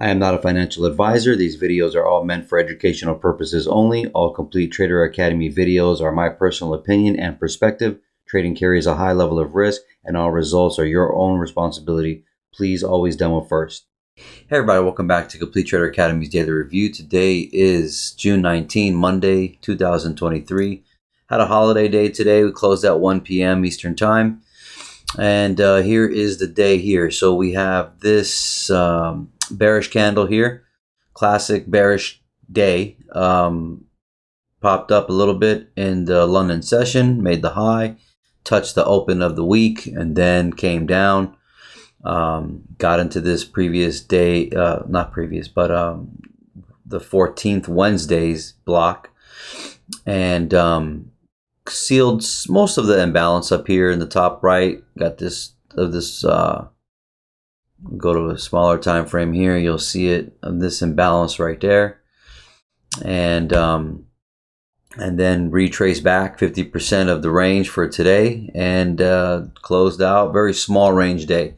I am not a financial advisor. These videos are all meant for educational purposes only. All Complete Trader Academy videos are my personal opinion and perspective. Trading carries a high level of risk, and all results are your own responsibility. Please always demo first. Hey everybody, welcome back to Complete Trader Academy's Daily Review. Today is June 19, Monday, 2023. Had a holiday day today. We closed at 1 p.m. Eastern Time. And here is the day here. So we have this bearish candle here. Classic bearish day. Popped up a little bit in the London session, made the high, touched the open of the week, and then came down. Got into this previous day, not previous, but the 14th Wednesday's block, and sealed most of the imbalance up here in the top right. Got this go to a smaller time frame here, you'll see it of this imbalance right there, and then retrace back 50% of the range for today, and closed out very small range day,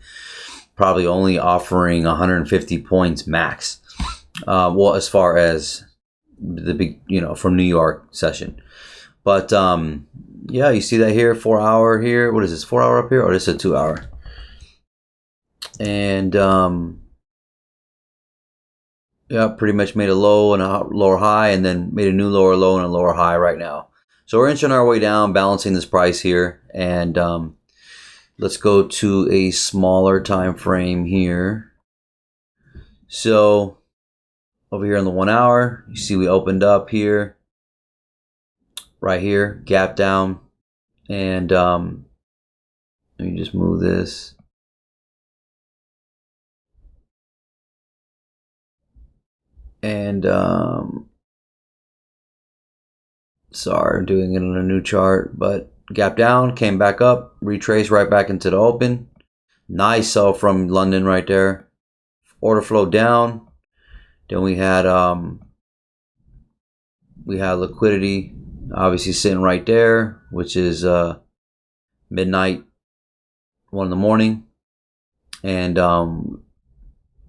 probably only offering 150 points max. Well, as far as the big, from New York session. But yeah, you see that here, 4 hour here. What is this, 4 hour up here, or this is a 2 hour? And yeah, pretty much made a low and a lower high, and then made a new lower low and a lower high right now. So we're inching our way down, balancing this price here. And let's go to a smaller time frame here. So over here on the 1 hour, you see we opened up here, right here, gap down, and let me just move this. And sorry, I'm doing it on a new chart, but gap down, came back up, retraced right back into the open. Nice sell from London right there. Order flow down. Then we had liquidity obviously sitting right there, which is midnight, 1 in the morning, and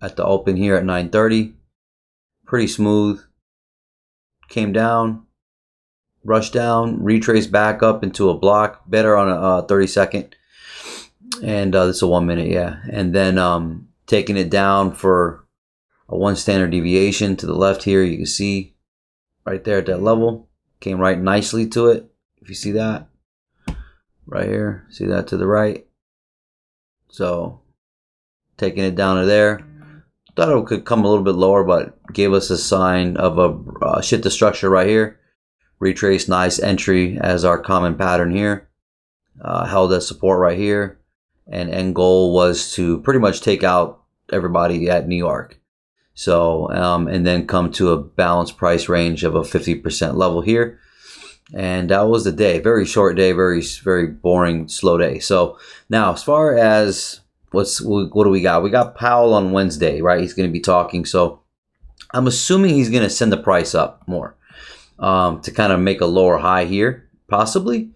at the open here at 9:30, pretty smooth. Came down, rushed down, retraced back up into a block, better on a 30-second, and this is a 1 minute, yeah, and then taking it down for a 1 standard deviation to the left here. You can see right there at that level, came right nicely to it. If you see that right here, see that to the right. So taking it down to there. Thought it could come a little bit lower, but gave us a sign of a shift to structure right here. Retrace, nice entry as our common pattern here. Held as support right here, and end goal was to pretty much take out everybody at New York. So and then come to a balanced price range of a 50% level here, and that was the day. Very short day, very boring, slow day. So now, as far as what do we got? We got Powell on Wednesday, right? He's going to be talking, so I'm assuming he's going to send the price up more to kind of make a lower high here, possibly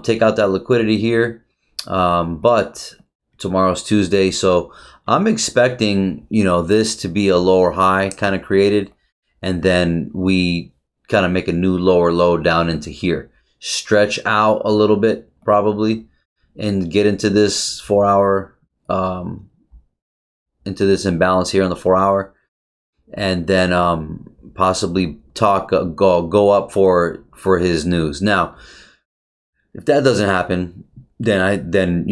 take out that liquidity here. But tomorrow's Tuesday, so I'm expecting, this to be a lower high kind of created, and then we kind of make a new lower low down into here, stretch out a little bit probably, and get into this 4 hour, into this imbalance here on the 4 hour, and then possibly go up for his news. Now, if that doesn't happen, then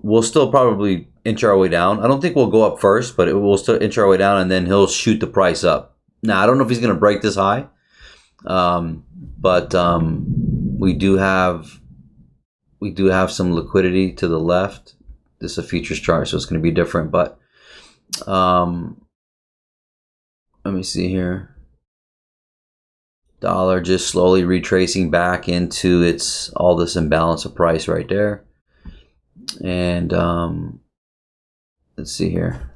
we'll still probably inch our way down. I don't think we'll go up first, but we'll still inch our way down, and then he'll shoot the price up. Now, I don't know if he's going to break this high, but we do have some liquidity to the left. This is a futures chart, so it's going to be different, but let me see here. Dollar just slowly retracing back into all this imbalance of price right there. And let's see here.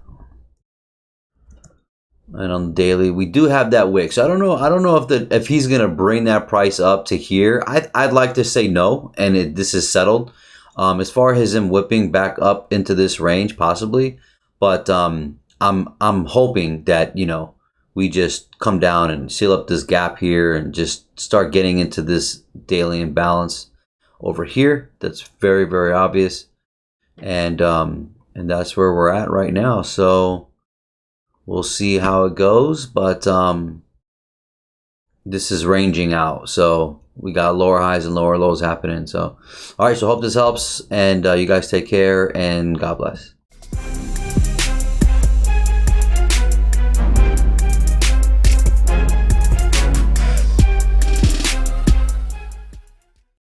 And on the daily, we do have that wick. So I don't know if he's gonna bring that price up to here. I'd like to say no, and this is settled. As far as him whipping back up into this range, possibly, but I'm hoping that, you know, we just come down and seal up this gap here and just start getting into this daily imbalance over here. That's very, very obvious. And that's where we're at right now. So we'll see how it goes, but this is ranging out. So we got lower highs and lower lows happening. So all right, so hope this helps, and you guys take care, and God bless.